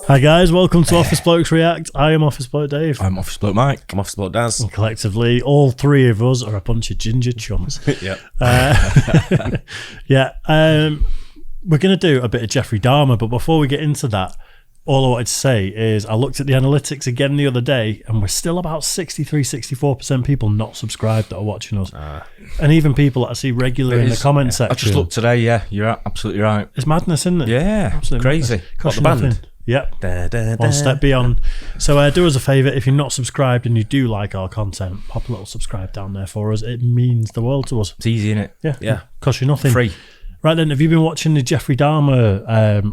Hi guys, welcome to Office Blokes React. I am Office Bloke Dave. I'm Office Bloke Mike. I'm Office Bloke Daz. And collectively, all three of us are a bunch of ginger chums. Yep. We're going to do a bit of Jeffrey Dahmer, but before we get into that, all I wanted to say is I looked at the analytics again the other day, and we're still about 63-64% people not subscribed that are watching us. And even people that I see regularly in the comment section. I just looked today, you're absolutely right. It's madness, isn't it? Yeah, absolutely crazy. Cost What, you the band? nothing. Yep. Da, da, da. One step beyond. So do us a favour, if you're not subscribed and you do like our content, pop a little subscribe down there for us. It means the world to us. It's easy, innit? Yeah. Cost you nothing. Free. Right then, have you been watching the Jeffrey Dahmer,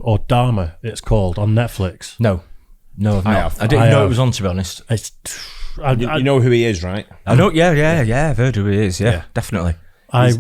or Dahmer it's called, on Netflix? No, I've not. have. I didn't know it was on, to be honest. It's... You know who he is, right? I know, yeah, I've heard who he is, yeah. Definitely. I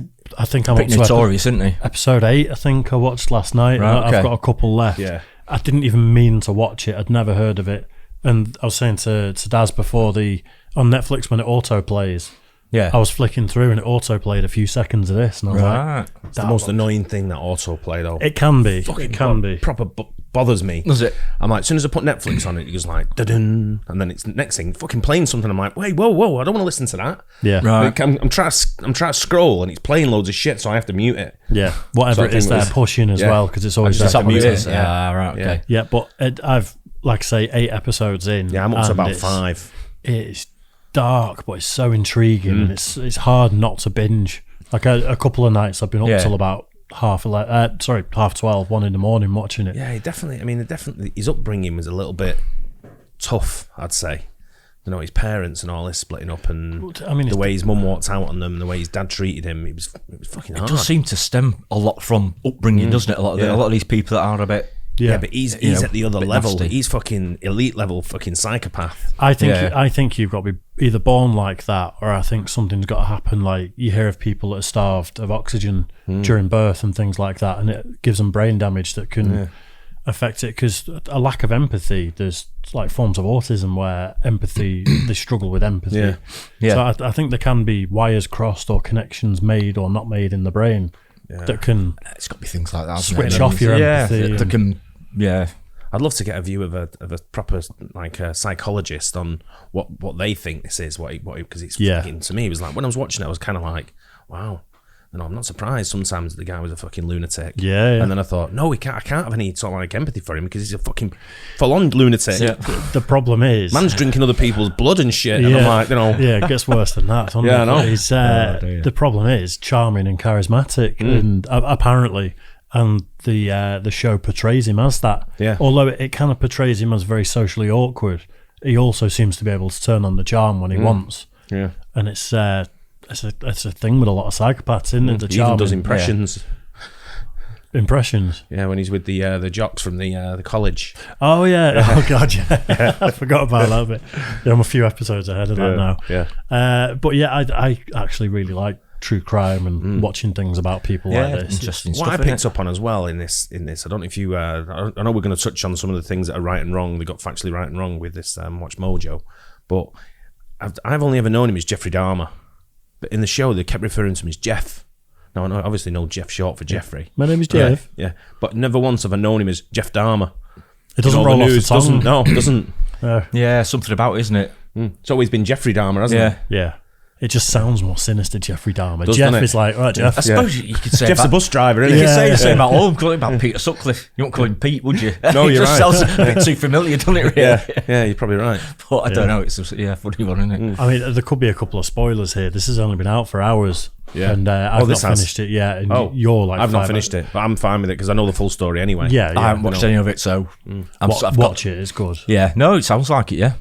think I'm up Pretty to notorious, isn't he? episode 8, I think I watched last night. Right, okay. I've got a couple left. Yeah. I didn't even mean to watch it. I'd never heard of it. And I was saying to Daz before, on Netflix when it auto plays, Yeah. I was flicking through and it auto played a few seconds of this, and I was like, It's the most annoying thing, that autoplay, though. it can be. It can be. Proper bothers me. Does it? I'm like, as soon as I put Netflix on it, it goes like, da-dun, and then it's the next thing, fucking playing something. I'm like, wait, whoa, I don't want to listen to that. Yeah. Right. Like, I'm trying to scroll, and it's playing loads of shit, so I have to mute it. Yeah. Whatever it is they're pushing as well, because it's always just there. have to mute it. Yeah, right, okay. Yeah, but I've, like I say, 8 episodes in. Yeah, I'm up to and about 5. It's dark, but it's so intriguing, and it's hard not to binge. Like a couple of nights I've been up till about half 12, 1 in the morning watching it. Yeah, his upbringing was a little bit tough, I'd say. You know, his parents and all this splitting up, and the way his mum walked out on them, and the way his dad treated him, it was fucking hard. It does seem to stem a lot from upbringing, doesn't it? A lot of these people that are a bit... Yeah, but he's at the other level. Nasty. He's fucking elite level fucking psychopath. I think you've got to be either born like that, or I think something's got to happen. Like, you hear of people that are starved of oxygen during birth and things like that, and it gives them brain damage that can affect it, because a lack of empathy, there's like forms of autism where they struggle with empathy. So I think there can be wires crossed or connections made or not made in the brain that can... It's got to be things like that, switch off your empathy. That can... Yeah. I'd love to get a view of a proper like a psychologist on what they think this is, because it's fucking, to me, it was like, when I was watching it, I was kind of like, wow, I'm not surprised sometimes the guy was a fucking lunatic. Yeah. And then I thought, no, I can't have any sort of like empathy for him, because he's a fucking full-on lunatic. Yeah. The problem is, man's drinking other people's blood and shit, and I'm like, yeah, it gets worse than that. Doesn't it? I know. It's, the problem is charming and charismatic, and apparently, and the show portrays him as that. Yeah. Although it kind of portrays him as very socially awkward, he also seems to be able to turn on the charm when he wants. Yeah. And it's a thing with a lot of psychopaths, isn't it? The he charm even does impressions. Impressions. Yeah, when he's with the jocks from the college. Oh yeah. Oh god, yeah. I forgot about that bit. Yeah, I'm a few episodes ahead of that now. Yeah. But yeah, I actually really like true crime and watching things about people like this. Interesting stuff. What I picked up on as well in this, I don't know if you, I know we're going to touch on some of the things that are right and wrong. They got factually right and wrong with this Watch Mojo, but I've only ever known him as Jeffrey Dahmer, but in the show they kept referring to him as Jeff. Now I obviously know Jeff short for Jeffrey. My name is Jeff. Yeah, but never once have I known him as Jeff Dahmer. It doesn't roll off the tongue. Doesn't. Yeah, something about it, isn't it? It's always been Jeffrey Dahmer, hasn't it? Yeah. It just sounds more sinister, Jeffrey Dahmer. Doesn't Jeff it? is like, right, Jeff. I suppose you could say Jeff's a bus driver, isn't he? You could say the same about all of them, couldn't you? About Peter Sutcliffe. You won't call him Pete, would you? No, it you're just right. sounds a bit too familiar, doesn't it? Really? Yeah, you're probably right. But I don't know. It's a funny one, isn't it? I mean, there could be a couple of spoilers here. This has only been out for hours. Yeah. And I've not finished it yet. And you're like, I've not finished it, but I'm fine with it because I know the full story anyway. Yeah. I haven't watched any of it, so watch it. It's good. Yeah. No, it sounds like it. Yeah.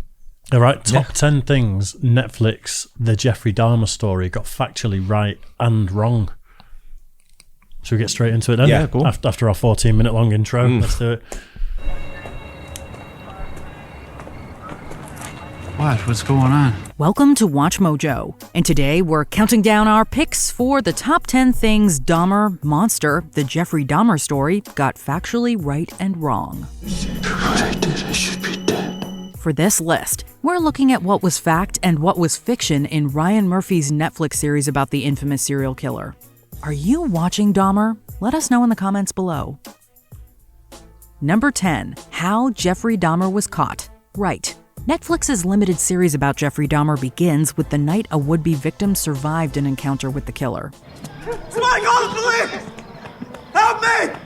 All right, top 10 things Netflix, the Jeffrey Dahmer story, got factually right and wrong. Should we get straight into it then? Yeah, cool. After our 14-minute long intro, let's do it. What's going on? Welcome to Watch Mojo, and today we're counting down our picks for the top 10 things Dahmer, Monster, the Jeffrey Dahmer story, got factually right and wrong. What I did, I should be dead. For this list, we're looking at what was fact and what was fiction in Ryan Murphy's Netflix series about the infamous serial killer. Are you watching Dahmer? Let us know in the comments below. Number 10. How Jeffrey Dahmer was caught. Right. Netflix's limited series about Jeffrey Dahmer begins with the night a would-be victim survived an encounter with the killer. Somebody call the police! Help me!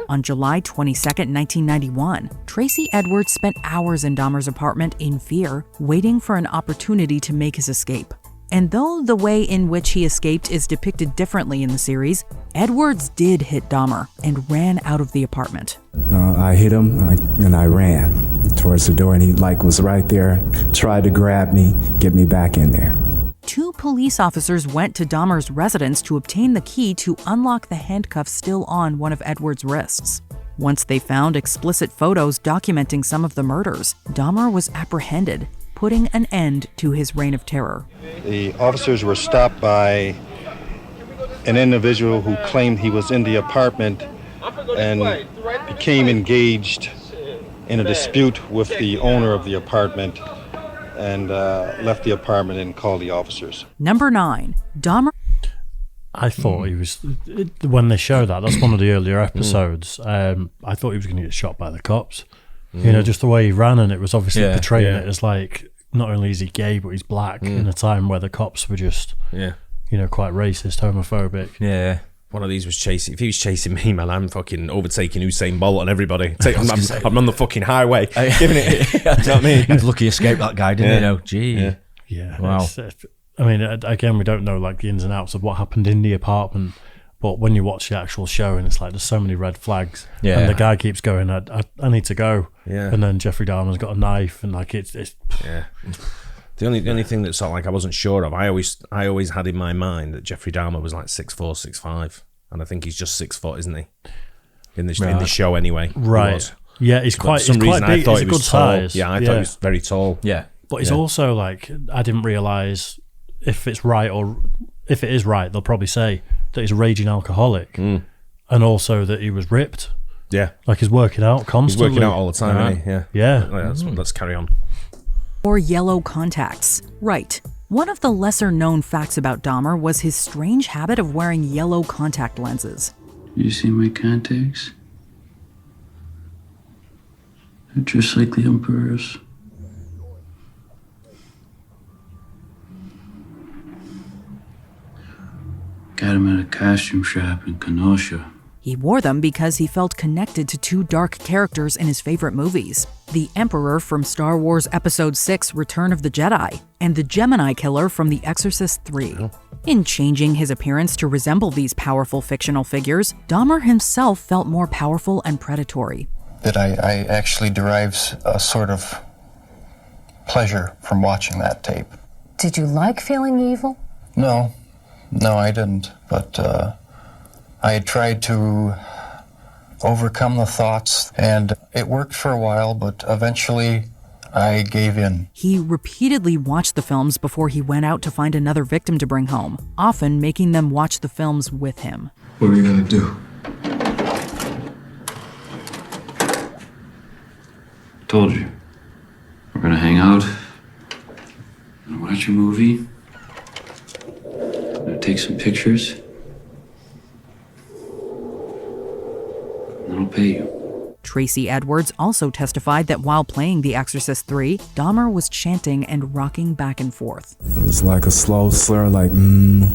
On July 22, 1991, Tracy Edwards spent hours in Dahmer's apartment in fear, waiting for an opportunity to make his escape. And though the way in which he escaped is depicted differently in the series, Edwards did hit Dahmer and ran out of the apartment. I hit him and I ran towards the door, and he was right there, tried to grab me, get me back in there. 2 police officers went to Dahmer's residence to obtain the key to unlock the handcuffs still on one of Edwards' wrists. Once they found explicit photos documenting some of the murders, Dahmer was apprehended, putting an end to his reign of terror. The officers were stopped by an individual who claimed he was in the apartment and became engaged in a dispute with the owner of the apartment and left the apartment and called the officers. Number 9. Dahmer. I thought he was, when they show that's one of the earlier episodes, I thought he was going to get shot by the cops. You know, just the way he ran, and it was obviously portraying it as like, not only is he gay, but he's black in a time where the cops were just, you know, quite racist, homophobic. Yeah. One of these was chasing. If he was chasing me, man, I'm fucking overtaking Usain Bolt on everybody. I'm on the fucking highway, giving it. You know what I mean? He's lucky escaped that guy, didn't he? No, gee. Yeah. Wow. I mean, again, we don't know like the ins and outs of what happened in the apartment, but when you watch the actual show, and it's like there's so many red flags, and the guy keeps going, I need to go, and then Jeffrey Dahmer's got a knife, and like it's The only thing that sort of like I wasn't sure of, I always had in my mind that Jeffrey Dahmer was like 6'4", 6'5", and I think he's just 6 foot, isn't he? In the show anyway. Right. Yeah, he's quite. For some he's reason, quite big. I thought He's he a was good tall. size. Yeah, I thought he was very tall. Yeah. But he's also like, I didn't realise if it's right, or if it is right, they'll probably say that he's a raging alcoholic, and also that he was ripped. Yeah. Like he's working out constantly. He's working out all the time, isn't he? Yeah. Yeah. Let's carry on. Or yellow contacts. Right. One of the lesser-known facts about Dahmer was his strange habit of wearing yellow contact lenses. You see my contacts? They're just like the Emperor's. Got him at a costume shop in Kenosha. He wore them because he felt connected to 2 dark characters in his favorite movies, the Emperor from Star Wars Episode 6 Return of the Jedi, and the Gemini Killer from The Exorcist 3. In changing his appearance to resemble these powerful fictional figures, Dahmer himself felt more powerful and predatory. That I actually derives a sort of pleasure from watching that tape. Did you like feeling evil? No, I didn't, but I had tried to overcome the thoughts, and it worked for a while, but eventually I gave in. He repeatedly watched the films before he went out to find another victim to bring home, often making them watch the films with him. What are you gonna do? Told you. We're gonna hang out, gonna watch a movie, gonna take some pictures, and then I'll pay you. Tracy Edwards also testified that while playing The Exorcist 3, Dahmer was chanting and rocking back and forth. It was like a slow slur, like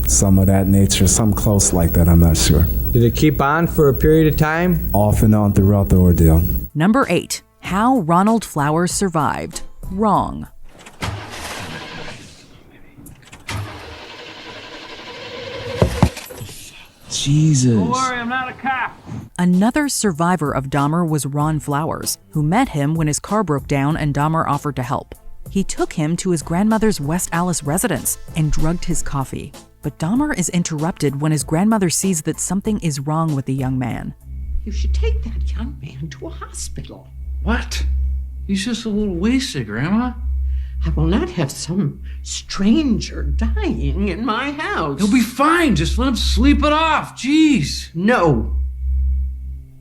some of that nature, some close like that, I'm not sure. Did it keep on for a period of time? Off and on throughout the ordeal. Number 8. How Ronald Flowers survived. Wrong. Jesus. Don't worry, I'm not a cop. Another survivor of Dahmer was Ron Flowers, who met him when his car broke down and Dahmer offered to help. He took him to his grandmother's West Allis residence and drugged his coffee. But Dahmer is interrupted when his grandmother sees that something is wrong with the young man. You should take that young man to a hospital. What? He's just a little wasted, Grandma. I will not have some stranger dying in my house. He'll be fine. Just let him sleep it off. Jeez. No.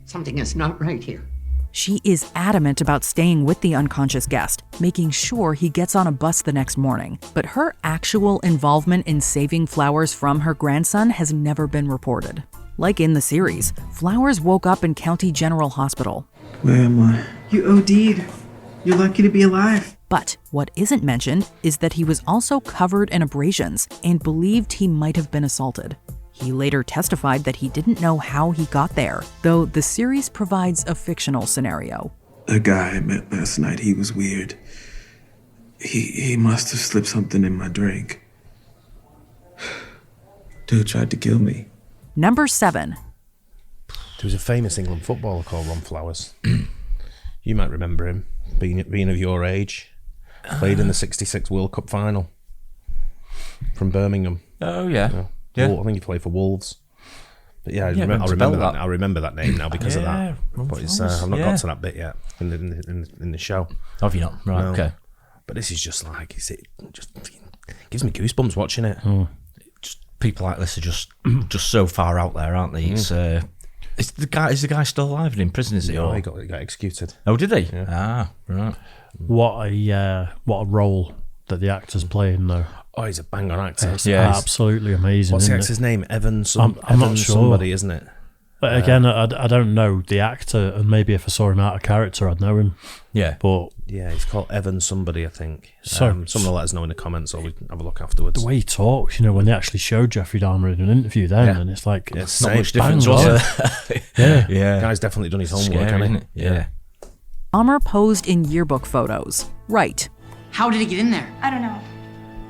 Something is not right here. She is adamant about staying with the unconscious guest, making sure he gets on a bus the next morning. But her actual involvement in saving Flowers from her grandson has never been reported. Like in the series, Flowers woke up in County General Hospital. Where am I? You OD'd. You're lucky to be alive. But what isn't mentioned is that he was also covered in abrasions and believed he might have been assaulted. He later testified that he didn't know how he got there, though the series provides a fictional scenario. The guy I met last night, he was weird. He must have slipped something in my drink. Dude tried to kill me. Number 7. There was a famous England footballer called Ron Flowers. You might remember him, being of your age. Played in the '66 World Cup final from Birmingham. Oh, yeah. I think he played for Wolves. But yeah, I remember that name now because of that. But I've not got to that bit yet in the show. Have you not? Right, No. okay. But this is just like, it just gives me goosebumps watching it. Just people like this are just so far out there, aren't they? It's the guy. Is the guy still alive and in prison? Is he? No, or? he got executed. Oh, did he? Yeah. Ah, right. What a role that the actor's playing, though. Oh, he's a bang on actor. It's absolutely amazing. What's the isn't actor's it? name? Evan I'm not sure. Somebody, isn't it? But again, I don't know the actor, and maybe if I saw him out of character, I'd know him. Yeah. But yeah, he's called Evan somebody, I think. So someone will let us know in the comments, or we can have a look afterwards. the way he talks, when they actually showed Jeffrey Dahmer in an interview then, and it's like, It's Not same. much difference, bang was on. there? Yeah. Guy's definitely done his homework, Scary, hasn't isn't he? it? Yeah. Dahmer posed in yearbook photos. Right. How did he get in there? I don't know.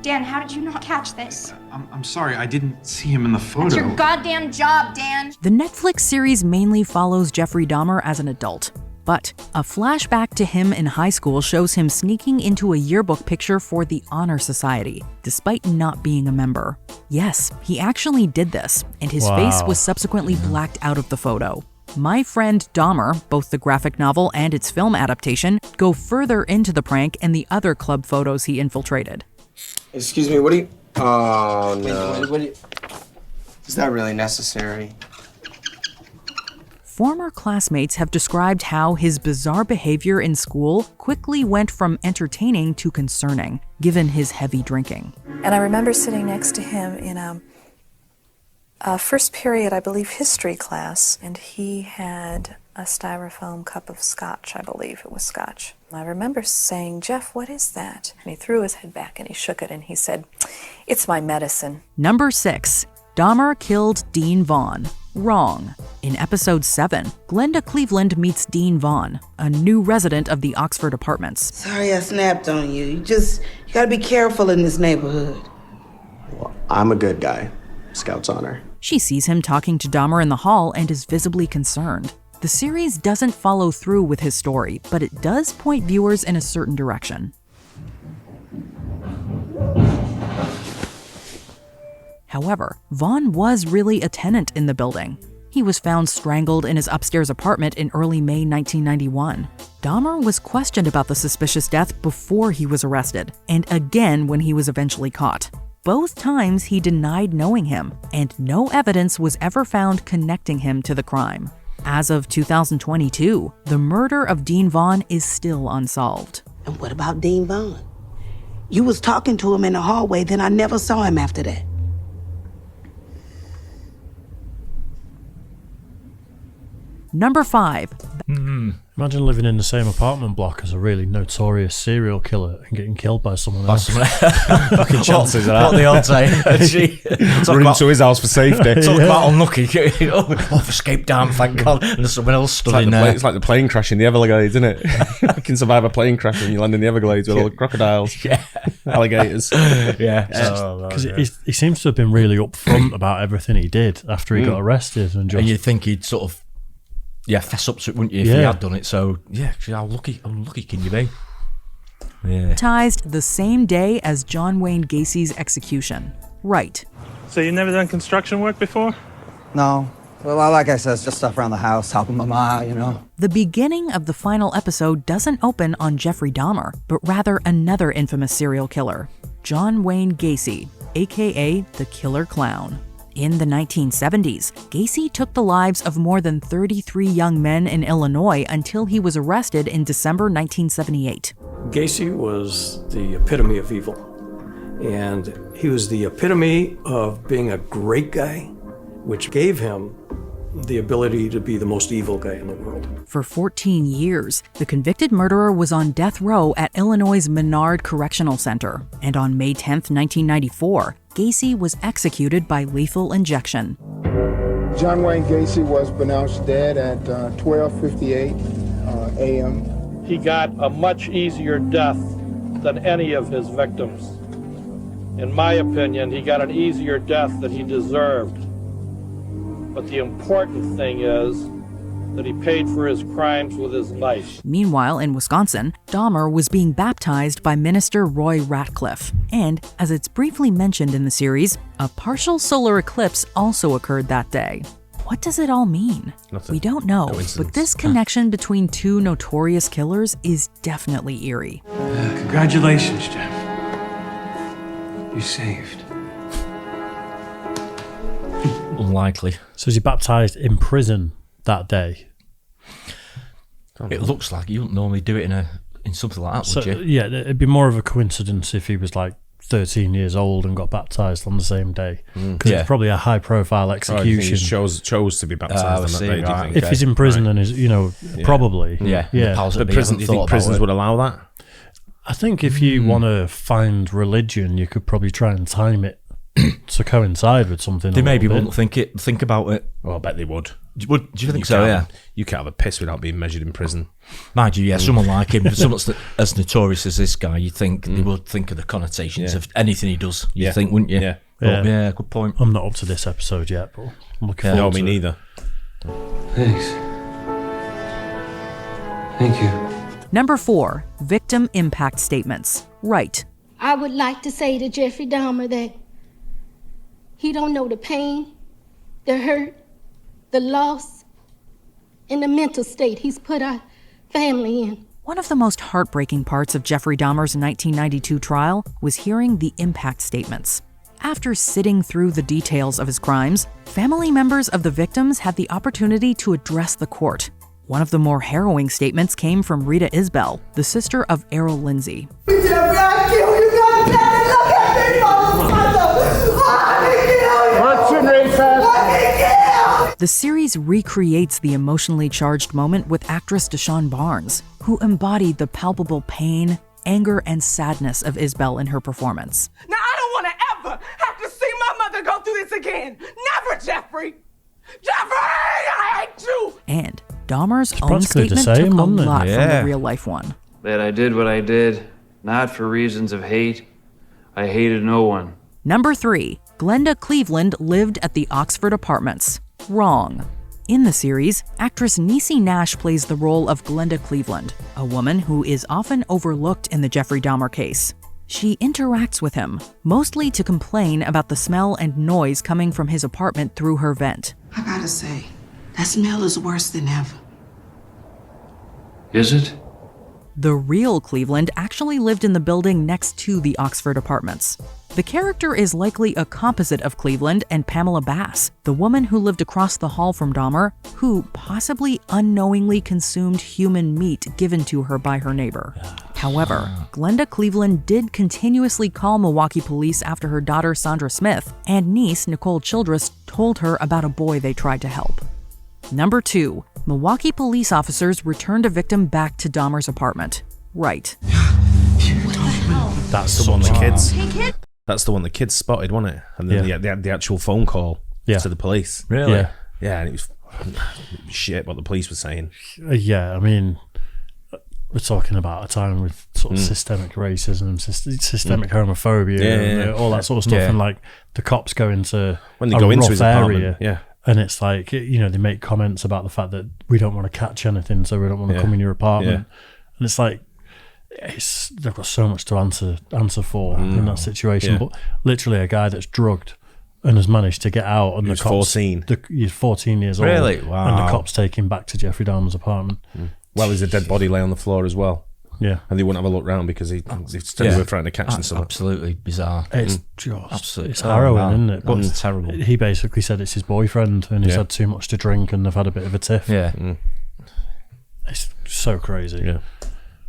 Dan, how did you not catch this? I'm sorry, I didn't see him in the photo. That's your goddamn job, Dan. The Netflix series mainly follows Jeffrey Dahmer as an adult. But a flashback to him in high school shows him sneaking into a yearbook picture for the Honor Society, despite not being a member. Yes, he actually did this, and his face was subsequently blacked out of the photo. My Friend Dahmer, both the graphic novel and its film adaptation, go further into the prank and the other club photos he infiltrated. Excuse me, what do you... Oh, no. Is that really necessary? Former classmates have described how his bizarre behavior in school quickly went from entertaining to concerning, given his heavy drinking. And I remember sitting next to him in a first period, I believe, history class, and he had a styrofoam cup of scotch, I believe it was scotch. I remember saying, "Jeff, what is that?" And he threw his head back and he shook it and he said, "It's my medicine." Number 6. Dahmer killed Dean Vaughn. Wrong. In episode 7, Glenda Cleveland meets Dean Vaughn, a new resident of the Oxford Apartments. Sorry I snapped on you. You gotta be careful in this neighborhood. Well, I'm a good guy. Scout's honor. She sees him talking to Dahmer in the hall and is visibly concerned. The series doesn't follow through with his story, but it does point viewers in a certain direction. However, Vaughn was really a tenant in the building. He was found strangled in his upstairs apartment in early May 1991. Dahmer was questioned about the suspicious death before he was arrested, and again when he was eventually caught. Both times he denied knowing him, and no evidence was ever found connecting him to the crime. As of 2022, the murder of Dean Vaughn is still unsolved. And what about Dean Vaughn? You was talking to him in the hallway, then I never saw him after that. Number 5. Imagine living in the same apartment block as a really notorious serial killer and getting killed by someone else. Fucking chances of that. What they all say. Run into his house for safety. Talk about unlucky. I've escaped down, thank God. And there's someone else stood in there. It's like the plane crash in the Everglades, isn't it? You can survive a plane crash when you land in the Everglades with all the crocodiles, alligators. Because he seems to have been really upfront about everything he did after he got arrested. And you'd think he'd sort of fess up to it, wouldn't you, if he had done it? So, how unlucky can you be? Baptized the same day as John Wayne Gacy's execution. Right. So you've never done construction work before? No. Well, like I said, it's just stuff around the house, helping Mama, The beginning of the final episode doesn't open on Jeffrey Dahmer, but rather another infamous serial killer, John Wayne Gacy, aka the Killer Clown. In the 1970s, Gacy took the lives of more than 33 young men in Illinois until he was arrested in December 1978. Gacy was the epitome of evil, and he was the epitome of being a great guy, which gave him the ability to be the most evil guy in the world. For 14 years, the convicted murderer was on death row at Illinois' Menard Correctional Center. And on May 10, 1994, Gacy was executed by lethal injection. John Wayne Gacy was pronounced dead at 12:58 a.m. He got a much easier death than any of his victims. In my opinion, he got an easier death than he deserved. But the important thing is that he paid for his crimes with his life. Meanwhile, in Wisconsin, Dahmer was being baptized by Minister Roy Ratcliffe. And, as it's briefly mentioned in the series, a partial solar eclipse also occurred that day. What does it all mean? Nothing. We don't know, but this connection between two notorious killers is definitely eerie. Congratulations, Jeff. You're saved. Unlikely. So is he baptized in prison that day? It looks like you wouldn't normally do it in something like that, would you? Yeah, it'd be more of a coincidence if he was like 13 years old and got baptized on the same day, because it's probably a high-profile execution. He chose to be baptized on that day. Do you think? If he's in prison and is, probably, yeah. But do you think prisons would allow that? I think if you want to find religion, you could probably try and time it to coincide with something. They maybe wouldn't think about it. Well, I bet they would. Do you think so? Yeah. You can't have a piss without being measured in prison. Mind you, someone like him, someone as notorious as this guy, you'd think they would think of the connotations of anything he does. You think, wouldn't you? Yeah. But, yeah, good point. I'm not up to this episode yet, but I'm looking forward to it. No, me neither. Thanks. Thank you. Number 4, victim impact statements. Right. I would like to say to Jeffrey Dahmer that he don't know the pain, the hurt, the loss, and the mental state he's put our family in. One of the most heartbreaking parts of Jeffrey Dahmer's 1992 trial was hearing the impact statements. After sitting through the details of his crimes, family members of the victims had the opportunity to address the court. One of the more harrowing statements came from Rita Isbell, the sister of Errol Lindsay. Jeffrey, I kill you. God damn it, look at me, motherfucker. The series recreates the emotionally charged moment with actress Deshawn Barnes, who embodied the palpable pain, anger, and sadness of Isbell in her performance. Now, I don't want to ever have to see my mother go through this again. Never, Jeffrey. Jeffrey, I hate you. And Dahmer's own practically the statement same, took a wasn't it? lot from Yeah. the real-life one. That I did what I did, not for reasons of hate. I hated no one. Number 3, Glenda Cleveland lived at the Oxford Apartments. Wrong. In the series, actress Niecy Nash plays the role of Glenda Cleveland, a woman who is often overlooked in the Jeffrey Dahmer case. She interacts with him, mostly to complain about the smell and noise coming from his apartment through her vent. I gotta say, that smell is worse than ever. Is it? The real Cleveland actually lived in the building next to the Oxford Apartments. The character is likely a composite of Cleveland and Pamela Bass, the woman who lived across the hall from Dahmer, who possibly unknowingly consumed human meat given to her by her neighbor. However, Glenda Cleveland did continuously call Milwaukee police after her daughter Sandra Smith and niece Nicole Childress told her about a boy they tried to help. Number 2, Milwaukee police officers returned a victim back to Dahmer's apartment. Right. That's the one the kids. That's the one the kids spotted, wasn't it? And then they had the actual phone call to the police. Really? Yeah, and it was shit what the police were saying. Yeah, I mean, we're talking about a time with sort of systemic racism, systemic homophobia, and all that sort of stuff. And like the cops go into when they go into his apartment, and it's like, you know, they make comments about the fact that we don't want to catch anything, so we don't want to come in your apartment. And it's like, they've got so much to answer for in that situation. But literally, a guy that's drugged and has managed to get out, and he's 14. He's 14 years old. Really? Wow. And the cops take him back to Jeffrey Dahmer's apartment. Well, there's a dead body lay on the floor as well. Yeah, and they wouldn't have a look round because they were trying to catch someone. Absolutely bizarre. It's just absolutely it's harrowing, isn't it? But it's terrible. He basically said it's his boyfriend, and he's had too much to drink, and they've had a bit of a tiff. Yeah, it's so crazy. Yeah.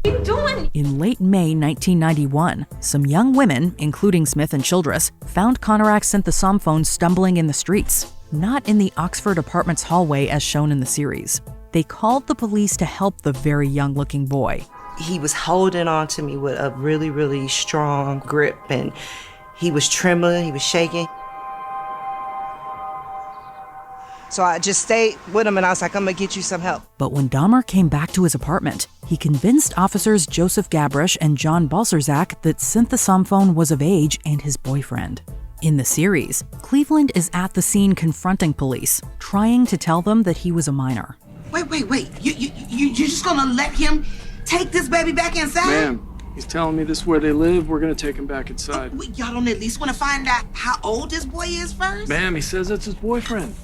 What are you doing? In late May 1991, some young women, including Smith and Childress, found Conorak synthesophone stumbling in the streets. not in the Oxford apartment's hallway as shown in the series. They called the police to help the very young-looking boy. He was holding on to me with a really, really strong grip, and he was trembling, he was shaking. So I just stayed with him, and I was like, I'm gonna get you some help. But when Dahmer came back to his apartment, he convinced officers Joseph Gabrish and John Balcerzak that Cynthia Somphone was of age and his boyfriend. In the series, Cleveland is at the scene confronting police, trying to tell them that he was a minor. Wait. You just gonna let him take this baby back inside? Ma'am, he's telling me this is where they live. We're gonna take him back inside. Y'all don't at least want to find out how old this boy is first? Ma'am, he says it's his boyfriend.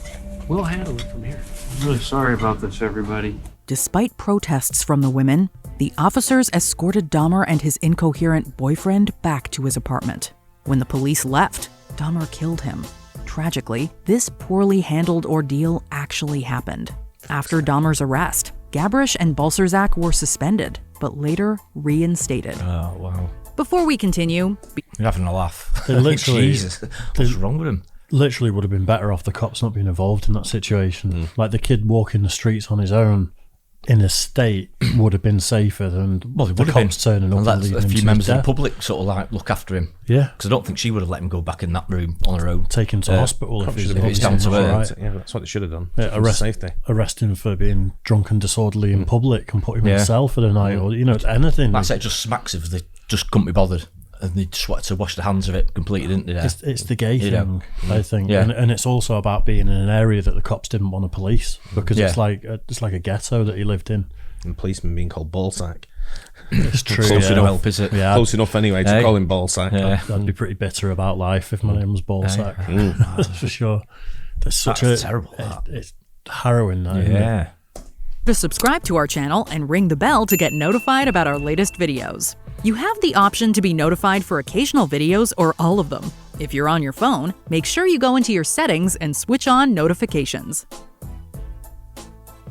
We'll handle it from here. I'm really sorry about this, everybody. Despite protests from the women, the officers escorted Dahmer and his incoherent boyfriend back to his apartment. When the police left, Dahmer killed him. Tragically, this poorly handled ordeal actually happened. After Dahmer's arrest, Gabrish and Balcerzak were suspended, but later reinstated. Oh, wow. Before we continue... You're having a laugh. They literally, Jesus, what's wrong with him? Literally would have been better off the cops not being involved in that situation. Like the kid walking the streets on his own in a state would have been safer than the cops turning up and leaving a him few to members his of the death. public sort of like look after him. Yeah. Because I don't think she would have let him go back in that room on her own. Take him to hospital if it's down to her. Right. Yeah, that's what they should have done. Yeah, arrest him for being drunk and disorderly in public and put him in a cell for the night, or anything. That's it. Just smacks of they just couldn't be bothered, and they just wanted to wash their hands of it completely, didn't they? It's the gay thing, I think, Yeah. and it's also about being in an area that the cops didn't want to police because it's like a ghetto that he lived in. And policeman being called ballsack. It's true. Close enough, help, is it? Yeah, close enough anyway to call him ballsack. Yeah. I'd be pretty bitter about life if my name was Ballsack. That's for sure. That's terrible. It's harrowing, that. Isn't it? To subscribe to our channel and ring the bell to get notified about our latest videos. You have the option to be notified for occasional videos or all of them. If you're on your phone, make sure you go into your settings and switch on notifications.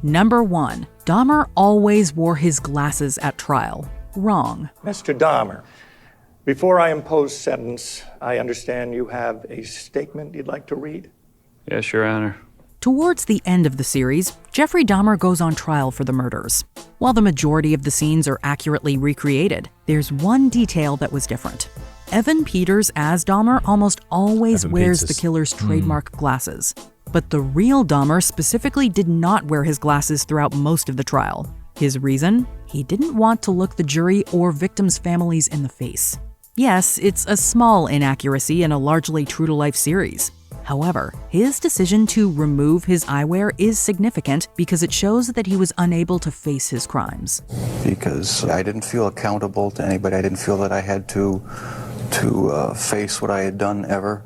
Number 1. Dahmer always wore his glasses at trial. Wrong. Mr. Dahmer, before I impose sentence, I understand you have a statement you'd like to read? Yes, Your Honor. Towards the end of the series, Jeffrey Dahmer goes on trial for the murders. While the majority of the scenes are accurately recreated, there's one detail that was different. Evan Peters as Dahmer almost always wears the killer's trademark glasses. But the real Dahmer specifically did not wear his glasses throughout most of the trial. His reason? He didn't want to look the jury or victims' families in the face. Yes, it's a small inaccuracy in a largely true-to-life series. However, his decision to remove his eyewear is significant because it shows that he was unable to face his crimes. Because I didn't feel accountable to anybody. I didn't feel that I had to face what I had done ever.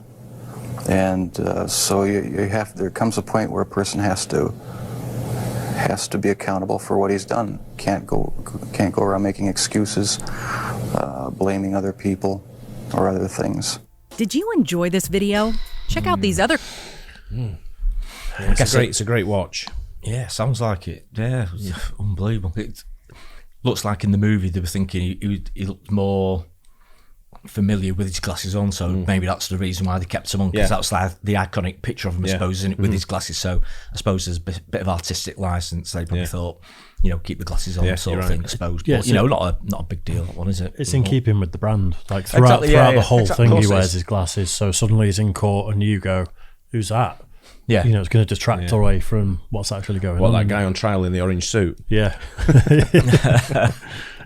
And so there comes a point where a person has to be accountable for what he's done. Can't go around making excuses, blaming other people or other things. Did you enjoy this video? Check out these other... It's a great watch. Yeah, sounds like it. Yeah, unbelievable. It looks like in the movie they were thinking he looked more familiar with his glasses on, so maybe that's the reason why they kept him on, because that's like the iconic picture of him, I suppose, isn't it, with his glasses. So I suppose there's a bit of artistic license. They probably thought, keep the glasses on, sort of thing, I suppose. Yeah, but, not a big deal, that one, is it? It's in keeping with the brand. Like throughout the whole thing, he wears his glasses. So suddenly he's in court and you go, who's that? Yeah. It's going to detract away from what's actually going on. That guy on trial in the orange suit? Yeah.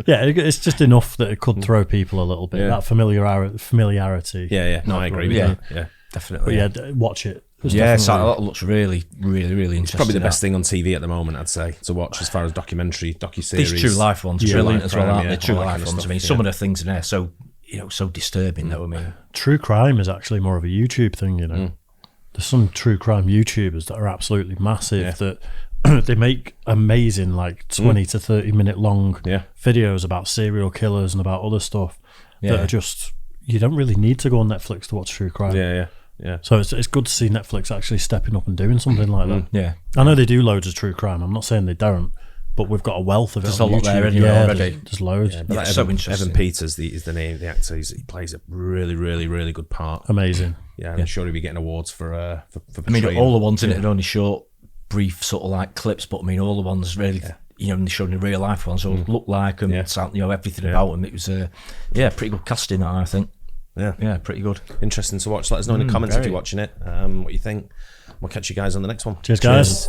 Yeah, it's just enough that it could throw people a little bit. That familiarity. Yeah. No, I agree with that. Yeah, definitely. But watch it. That looks really, really, really interesting. It's probably the best thing on TV at the moment, I'd say, to watch as far as docu-series. These true life ones are brilliant as well, aren't they? True life ones. Stuff, I mean, some of the things in there are so disturbing, though. I mean, true crime is actually more of a YouTube thing, There's some true crime YouTubers that are absolutely massive that they make amazing, like 20 to 30 minute long videos about serial killers and about other stuff that are just, you don't really need to go on Netflix to watch true crime. Yeah. So it's good to see Netflix actually stepping up and doing something like that. Yeah. I know they do loads of true crime. I'm not saying they don't, but we've got a wealth of it. There's on a lot YouTube. there anyway already. There's loads. Yeah, but so interesting. Evan Peters is the name, the actor. He plays a really, really, really good part. Amazing. Yeah, I'm sure he'll be getting awards for I mean, portraying. all the ones in it are only short, brief sort of like clips, but I mean, all the ones really, you know, showing the real life ones all look like them, you know, everything about them. It was, pretty good casting, I think. Yeah, pretty good. Interesting to watch. Let us know in the comments if you're watching it, what you think. We'll catch you guys on the next one. Cheers, guys.